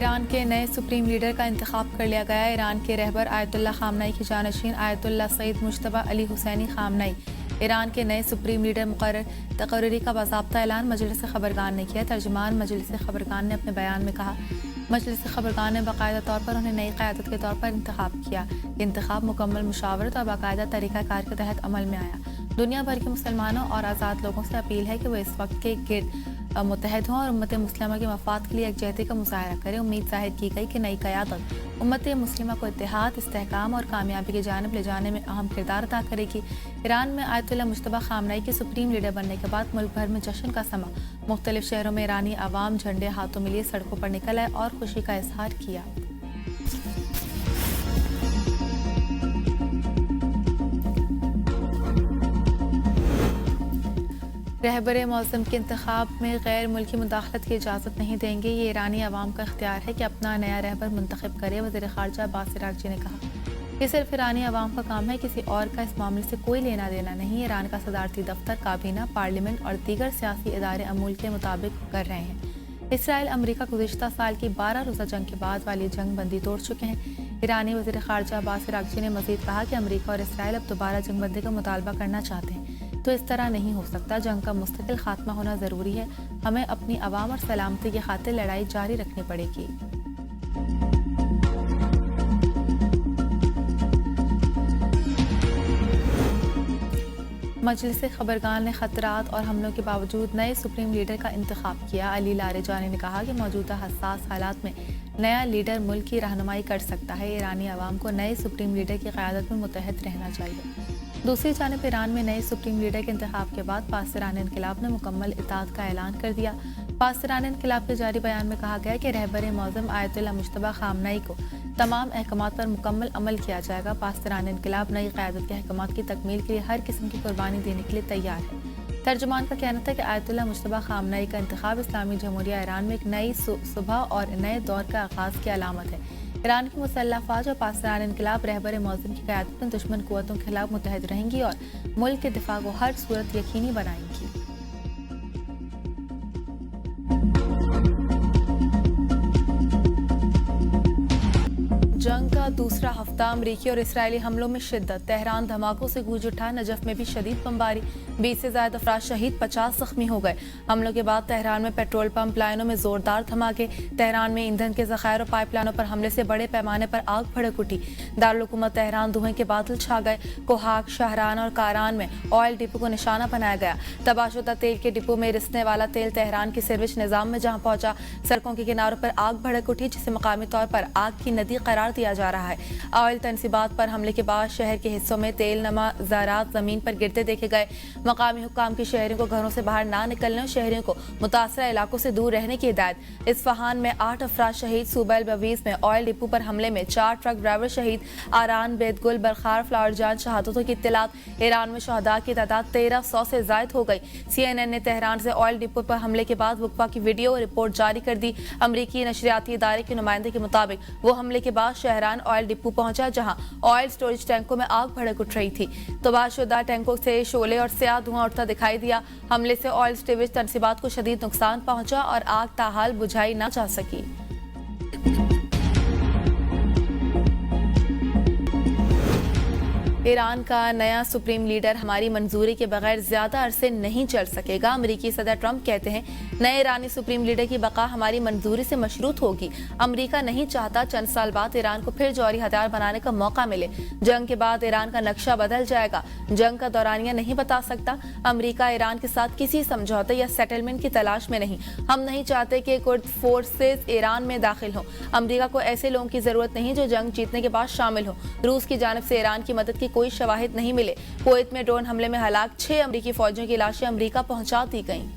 Iran के नए supreme leader का इंतखाब कर लिया गया। ईरान के रहबर आयतुल्लाह खामनई की जानशीन Ayatollah Saeed Mojtaba Ali Hosseini Khamenei Iran के नए सुप्रीम लीडर मुकर्रर तकर्री का बाज़ाब्ता ऐलान मजलिस खबरगान ने किया। तर्जुमान मजलिस खबरगान ने अपने बयान में कहा, मजलिस खबरगान ने बाकायदा तौर पर उन्हें नई क़यादत के तौर पर इंतखाब किया। इंतखाब मुकम्मल मुशावरत और बाकायदा तरीक़ाकार के तहत अमल में आया। दुनिया भर के मुसलमानों और आज़ाद लोगों से अपील है कि वो इस वक्त के गिर्द मुत्तहद हों और उम्मत मुस्लिमा के मफाद के लिए यकजहती का मुजाहरा करें। उम्मीद जाहिर की गई कि नई क़यादत उम्मत मुस्लिमा को इत्तेहाद, इस्तेहकाम और कामयाबी की जानिब ले जाने में अहम किरदार अदा करेगी। ईरान में आयतुल्लाह मुश्तबा खामनई के सुप्रीम लीडर बनने के बाद मुल्क भर में जश्न का समा। मुख्तलिफ शहरों में ईरानी आवाम झंडे हाथों में लिए सड़कों पर निकल आए और खुशी का इजहार किया। रहबर मौसम के इंतखाब में गैर मुल्की मुदाखलत की इजाज़त नहीं देंगे। ये ईरानी आवाम का इख्तियार है कि अपना नया रहबर मुंतखब करे। वज़ीर ख़ारजा अब्बास अराग़ची ने कहा, ये सिर्फ ईरानी आवाम का काम है, किसी और का इस मामले से कोई लेना देना नहीं। ईरान का सदारती दफ्तर, काबीना, पार्लियामेंट और दीगर सियासी इदारे अमूल के मुताबिक कर रहे हैं। इसराइल अमरीका गुज़िश्ता साल की 12 रोज़ा जंग के बाद वाली जंग बंदी तोड़ चुके हैं। ईरानी वज़ीर ख़ारजा अब्बास अराग़ची ने मज़ीद कहा कि अमरीका और इसराइल अब दोबारा जंग बंदी का मुतालबा करना चाहते हैं, तो इस तरह नहीं हो सकता। जंग का मुस्तकिल खात्मा होना ज़रूरी है। हमें अपनी आवाम और सलामती की खातिर लड़ाई जारी रखनी पड़ेगी। मजलिस खबरगान ने खतरात और हमलों के बावजूद नए सुप्रीम लीडर का इंतखाब किया। अली लारेजानी ने कहा कि मौजूदा हसास हालात में नया लीडर मुल्क की रहनुमाई कर सकता है। ईरानी आवाम को नए सुप्रीम लीडर की क़यादत में मुत्तहद रहना चाहिए। दूसरी जानिब ईरान में नए सुप्रीम लीडर के इंतखाब के बाद पासरानी इनकलाब ने मुकम्मल इताअत का ऐलान कर दिया। पासरानी इनकलाब के जारी बयान में कहा गया कि रहबर मौज़म आयतुल्लाह मुश्तबा खामनई को तमाम अहकामात पर मुकम्मल अमल किया जाएगा। पासरानी इनकलाब नई क़यादत के अहकामात की तकमील के लिए हर किस्म की कुर्बानी देने के लिए तैयार है। तर्जुमान का कहना था कि आयतुल्लाह मुश्तबा खामनई का इंतखाब इस्लामी जमहूरिया ईरान में एक नई सुबह और नए दौर का आगाज़ की अलामत है। ईरान की मुसल्लह फ़ौज और पासरानी इनकलाब रहबर मौज़म की क़यादत में दुश्मन क़ुव्वतों के खिलाफ मुत्तहद रहेंगी और मुल्क के दिफा को हर सूरत यकीनी बनाएंगी। जंग का दूसरा हफ्ता, अमरीकी और इसराइली हमलों में शिद्दत। तेहरान धमाकों से गूंज उठा। नजफ में भी शदीद बमबारी, 20 से ज़्यादा अफराद शहीद, 50 ज़ख्मी हो गए। हमलों के बाद तेहरान में पेट्रोल पंप लाइनों में जोरदार धमाके। तेहरान में ईंधन के ज़खायर और पाइपलाइनों पर हमले से बड़े पैमाने पर आग भड़क उठी। दारुल हुकूमत तेहरान धुएं के बादल छा गए। कोहाक, शहरान और कारान में ऑयल डिपो को निशाना बनाया गया। तबाहशुदा तेल के डिपो में रिसने वाला तेल तेहरान के सिरविच निज़ाम में जहाँ पहुंचा, सड़कों के किनारों पर आग भड़क उठी, जिसे मकामी तौर पर आग की नदी करार दिया जा रहा है। ऑयल तनसीबात पर हमले के बाद शहर के हिस्सों में तेल नमा ज़रात जमीन पर गिरते देखे गए। मकामी हुक्काम की शहरियों को घरों से बाहर ना निकलने और शहरियों को मुतासरा इलाकों से दूर रहने की हिदायत। इस्फहान में 8 अफराद शहीद। सूबा बवीज़ में ऑयल डिपो पर हमले में 4 ट्रक ड्राइवर शहीद। आरान, बेदगुल, बरखार, फ्लावर जान शहादतों की इत्तलात। ईरान में शहदा की तादाद 1300 से ज़ायद हो गई। CNN ने तेहरान से ऑयल डिपो पर हमले के बाद वक़्फ़ा की वीडियो रिपोर्ट जारी कर दी। अमरीकी नशरियाती इदारे के नुमाइंदे के मुताबिक वो हमले के बाद शहरान ऑयल डिपो पहुंचा, जहां ऑयल स्टोरेज टैंकों में आग भड़क उठ रही थी। तबाहशुदा टैंकों से शोले और स्याह धुआं उठता दिखाई दिया। हमले से ऑयल स्टोरेज तनसीबात को शदीद नुकसान पहुंचा और आग ताहाल बुझाई न जा सकी। ईरान का नया सुप्रीम लीडर हमारी मंजूरी के बगैर ज्यादा अरसे नहीं चल सकेगा। अमरीकी सदर ट्रंप कहते हैं, नए ईरानी सुप्रीम लीडर की बका हमारी मंजूरी से मशरूत होगी। अमरीका नहीं चाहता चंद साल बाद ईरान को फिर जौहरी हथियार बनाने का मौका मिले। जंग के बाद ईरान का नक्शा बदल जाएगा। जंग का दौरानिया नहीं बता सकता। अमरीका ईरान के साथ किसी समझौते या सेटलमेंट की तलाश में नहीं। हम नहीं चाहते कि कुर्द फोर्सेस ईरान में दाखिल हों। अमरीका को ऐसे लोगों की जरूरत नहीं जो जंग जीतने के बाद शामिल हों। रूस की जानिब से ईरान की मदद की कोई शवाहिद नहीं मिले। कुवैत में ड्रोन हमले में हलाक 6 अमरीकी फौजियों की लाशें अमरीका पहुंचा दी गईं।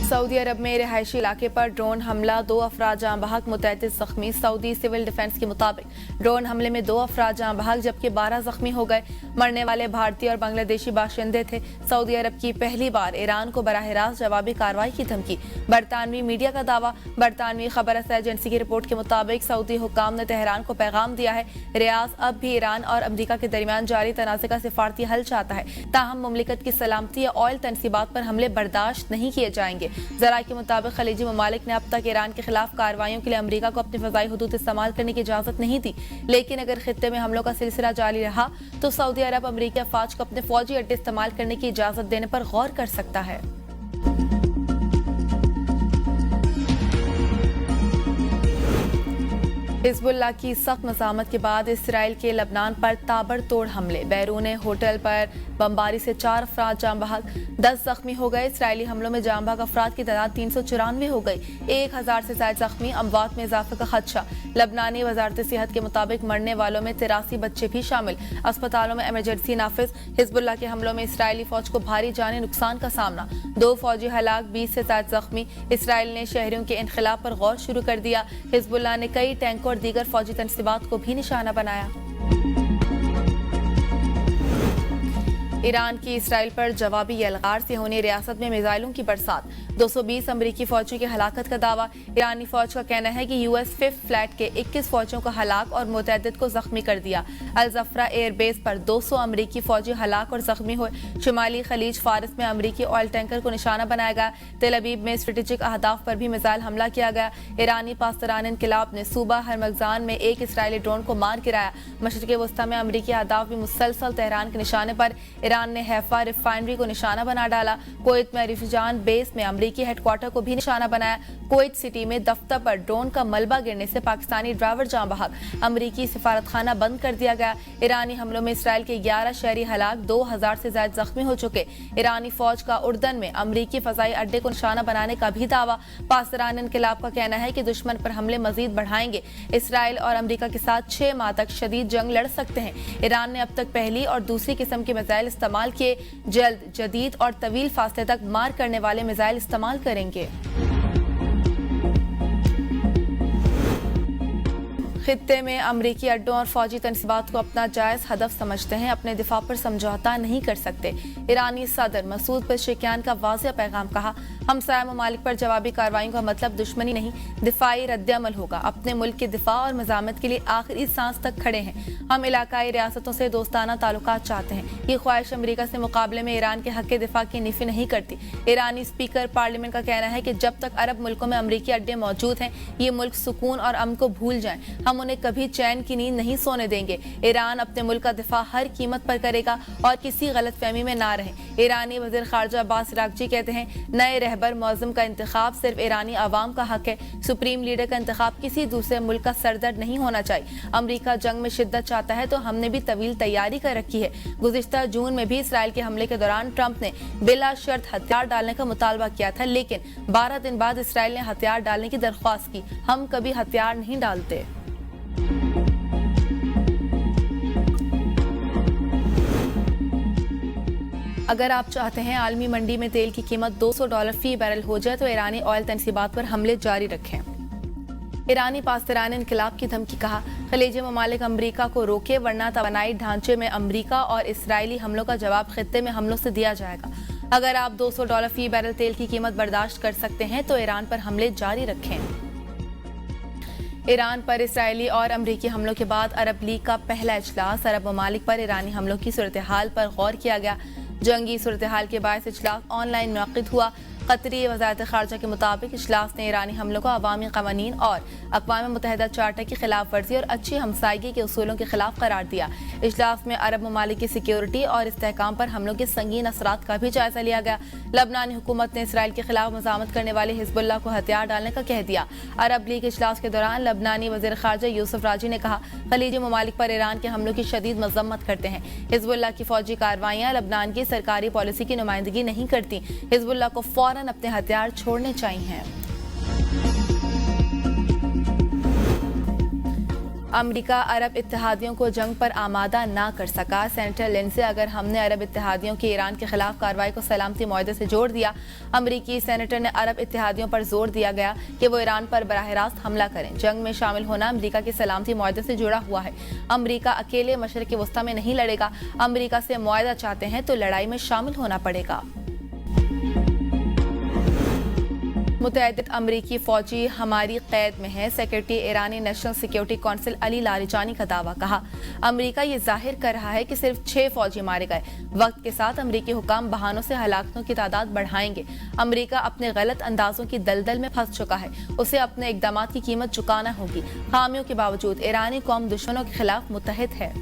सऊदी अरब में रिहायशी इलाके पर ड्रोन हमला, 2 अफराद जाँ बहक, मुतअद्दिद जख्मी। सऊदी सिविल डिफेंस के मुताबिक ड्रोन हमले में 2 अफराद जाँ बहक जबकि 12 जख्मी हो गए। मरने वाले भारतीय और बांग्लादेशी बाशिंदे थे। सऊदी अरब की पहली बार ईरान को बराह रास्त जवाबी कार्रवाई की धमकी। बरतानवी मीडिया का दावा। बरतानवी खबर एजेंसी की रिपोर्ट के मुताबिक सऊदी हुक्काम ने तेहरान को पैगाम दिया है, रियाज अब भी ईरान और अमरीका के दरमियान जारी तनाज़े का सिफारती हल चाहता है। ताहम मुमलिकत की सलामती या ऑयल तनसीबात पर हमले बर्दाश्त नहीं किए जाएंगे। जराये के मुताबिक खलीजी ममालिक ने अब तक ईरान के खिलाफ कार्रवाइयों के लिए अमरीका को अपनी फ़ज़ाई हुदूद इस्तेमाल करने की इजाज़त नहीं दी, लेकिन अगर खित्ते में हमलों का सिलसिला जारी रहा तो सऊदी अरब अमरीकी अफवाज को अपने फौजी अड्डे इस्तेमाल करने की इजाज़त देने पर गौर कर सकता है। हिजबुल्लाह की सख्त मज़ामत के बाद इसराइल के लबनान पर ताबड़तोड़ हमले। बैरून होटल पर बमबारी से 4 अफराद जाँ बहक, 10 जख्मी हो गए। इसराइली हमलों में जाँ बहक अफराद की तादाद 394 हो गई। 1000 से ज्यादा जख्मी, अमवात में इजाफे का खदशा। लबनानी वजारत सेहत के मुताबिक मरने वालों में 83 बच्चे भी शामिल। अस्पतालों में इमरजेंसी नाफिज। हिजबुल्लाह के हमलों में इसराइली फौज को भारी जानी नुकसान का सामना। 2 फौजी हलाक, 20 से ज्यादा जख्मी। इसराइल ने शहरियों के इनखिलाफ पर गौर शुरू कर दिया। हिजबुल्लाह ने कई टैंकों और दीगर फौजी तनसीबात को भी निशाना बनाया। ईरान की इसराइल पर जवाबी यलगार से होने रियासत में मिसाइलों की बरसात। 220 अमरीकी फौजियों की हलाकत का दावा। ईरानी फौज का कहना है कि यूएस 5th फ्लैट के 21 फौजियों को हलाक और मुतअद्दिद को जख्मी कर दिया। अल जफरा एयरबेस पर 200 अमरीकी फौजी हलाक और जख्मी हुए। शुमाली खलीज फारिस में अमरीकी ऑयल टैंकर को निशाना बनाया गया। तेल अवीव में स्ट्रेटेजिक अहदाफ पर भी मिसाइल हमला किया गया। ईरानी पासदारान इनकिलाब ने सूबा हरमगजान में एक इसराइली ड्रोन को मार गिराया। मशरिक़ वस्ता में अमरीकी अहदाफ भी मुसलसल तेहरान के निशाने पर। ईरान ने हैफा रिफाइनरी को निशाना बना डाला। कुवैत में रिफिजान बेस में अमरीकी हेडक्वार्टर को भी निशाना बनाया। कुवैत सिटी में दफ्तर पर ड्रोन का मलबा गिरने से पाकिस्तानी ड्राइवर जाँ बहक। अमरीकी सिफारतखाना बंद कर दिया गया। ईरानी हमलों में इसराइल के 11 शहरी हलाक, 2000 से ज्यादा जख्मी हो चुके। ईरानी फौज का उर्दन में अमरीकी फजाई अड्डे को निशाना बनाने का भी दावा। पासदारान इनकिलाब का कहना है कि दुश्मन पर हमले मजीद बढ़ाएंगे। इसराइल और अमरीका के साथ 6 माह तक शदीद जंग लड़ सकते हैं। ईरान ने अब तक पहली और दूसरी किस्म के मिसाइल इस्तेमाल किए। जल्द जदीद और तवील फासले तक मार करने वाले मिसाइल इस्तेमाल करेंगे। खित्ते में अमरीकी अड्डों और फौजी तनसीबात को अपना जायज हदफ समझते हैं, अपने दिफा पर समझौता नहीं कर सकते। ईरानी सदर मसूद पेशेकियान का वाज़ेह पैगाम कहा, हमसाया ममालिक पर जवाबी कार्रवाई का मतलब दुश्मनी नहीं, दिफाई रद्द-ए-अमल होगा। अपने मुल्क के दिफा और मज़ामत के लिए आखिरी सांस तक खड़े हैं। हम इलाकाई रियासतों से दोस्ताना ताल्लुकात चाहते हैं। ये ख्वाहिश अमरीका से मुकाबले में ईरान के हक़ दिफा की नफी नहीं करती। ईरानी स्पीकर पार्लियामेंट का कहना है कि जब तक अरब मुल्कों में अमरीकी अड्डे मौजूद हैं, ये मुल्क सुकून और अमन को भूल जाएं। हम उन्हें कभी चैन की नींद नहीं सोने देंगे। ईरान अपने मुल्क का दिफा हर कीमत पर करेगा और किसी गलतफहमी में ना रहे। ईरानी वज़ीर ख़ारजा अब्बास अराग़ची कहते हैं, नए रहबर मुअज़्ज़म का इंतखाब सिर्फ ईरानी अवाम का हक है। सुप्रीम लीडर का इंतखाब किसी दूसरे मुल्क का सरदर्द नहीं होना चाहिए। अमरीका जंग में शिद्दत चाहता है तो हमने भी तवील तैयारी कर रखी है। गुज़िश्ता जून में भी इसराइल के हमले के दौरान ट्रंप ने बिला शर्त हथियार डालने का मुतालबा किया था, लेकिन 12 दिन बाद इसराइल ने हथियार डालने की दरख्वास्त की। हम कभी हथियार नहीं डालते। अगर आप चाहते हैं आलमी मंडी में तेल की कीमत $200 फी बैरल हो जाए तो ईरानी ऑयल तनसीबात पर हमले जारी रखें। ईरानी पासदारान इनकिलाब की धमकी, कहा खलीजी ममालिक अमरीका को रोके वरना तवानाई ढांचे में अमरीका और इसराइली हमलों का जवाब खित्ते में हमलों से दिया जाएगा। अगर आप $200 फी बैरल तेल की कीमत बर्दाश्त कर सकते हैं तो ईरान पर हमले जारी रखें। ईरान पर इसराइली और अमरीकी हमलों के बाद अरब लीग का पहला इजलास। अरब ममालिक पर ईरानी हमलों की सूरत हाल पर गौर किया गया। जंगी सूरत हाल के बायस इजलास ऑनलाइन मुनक़िद हुआ। कतरी वज़ारत ख़ारजा के मुताबिक इजलास ने ईरानी हमलों को अवामी क़वानीन और अक़वाम मुत्तहिदा चार्टर की खिलाफ वर्जी और अच्छी हमसायगी के उसूलों के खिलाफ करार दिया। इजलास में अरब ममालिक की सिक्योरिटी और इस्तेहकाम पर हमलों के संगीन असरात का भी जायजा लिया गया। लबनानी हुकूमत ने इसराइल के खिलाफ मज़ामत करने वाले हिजबुल्लाह को हथियार डालने का कह दिया। अरब लीग इजलास के दौरान लबनानी वज़ीर ख़ारजा यूसुफ राजी ने कहा, खलीजी ममालिक पर ईरान के हमलों की शदीद मज़म्मत करते हैं। हिजबुल्लाह की फौजी कार्रवाइयाँ लबनान की सरकारी पॉलिसी की नुमाइंदगी नहीं करती। हिजबुल्लाह को फौरन अपने हथियार छोड़ने चाहिए। अमेरिका अरब इत्तेहादियों को जंग पर आमादा ना कर सका। सेनेटर लिंडसे, अगर हमने अरब इत्तेहादियों की ईरान के खिलाफ कार्रवाई को सलामती मुआहदे से जोड़ दिया। अमेरिकी सेनेटर ने अरब इत्तेहादियों पर जोर दिया गया कि वो ईरान पर बराह रास्त हमला करें। जंग में शामिल होना अमेरिका के सलामती मुआहदे से जुड़ा हुआ है। अमेरिका अकेले मशरिक़ वस्ता में नहीं लड़ेगा। अमेरिका से मुआहदा चाहते हैं तो लड़ाई में शामिल होना पड़ेगा। मुतअद्दिद अमरीकी फौजी हमारी कैद में है। सेक्रेटरी ईरानी national security council Ali Larijani का दावा। कहा, अमरीका ये जाहिर कर रहा है कि सिर्फ 6 फौजी मारे गए। वक्त के साथ अमरीकी हुकाम बहानों से हलाकतों की तादाद बढ़ाएंगे। अमरीका अपने गलत अंदाजों की दलदल में फंस चुका है। उसे अपने इकदाम की कीमत चुकाना होगी। खामियों के बावजूद ईरानी कौम दुश्मनों के खिलाफ मुत्तहिद है।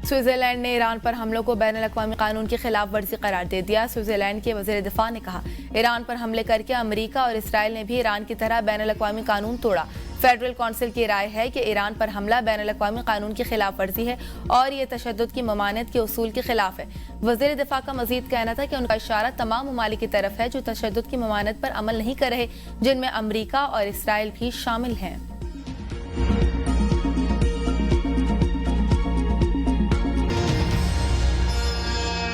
स्विट्जरलैंड ने ईरान पर हमलों को बैनुल-अक़वामी कानून की खिलाफ वर्जी करार दे दिया। स्विट्जरलैंड के वज़ीर दिफा ने कहा, ईरान पर हमले करके अमेरिका और इसराइल ने भी ईरान की तरह बैनुल-अक़वामी कानून तोड़ा। फेडरल काउंसिल की राय है कि ईरान पर हमला बैनुल-अक़वामी कानून की खिलाफ वर्जी है और ये तशद्दुद की ममानियत के उसूल के खिलाफ है। वज़ीर दिफा का मजीद कहना था कि उनका इशारा तमाम ममालिक की तरफ है जो तशद्दुद की ममानियत पर अमल नहीं कर रहे, जिनमें अमेरिका और इसराइल भी शामिल हैं।